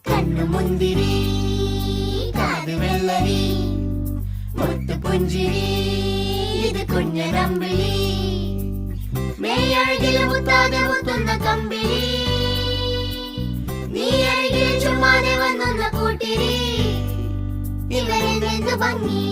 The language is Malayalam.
കണ്ണുമുന്തിരി കാത് വെള്ളരി മുത്തുപുഞ്ചിരി ഇത് കുഞ്ഞനമ്പിളി മേയഴകിൽ മുത്താതെ മുത്തുന്ന കമ്പിളി നീ അരികിൽ ചുമ്മാതെ വന്നൊന്ന കൂട്ടിരി ഇവരിൽ നിന്ന് ഭംഗി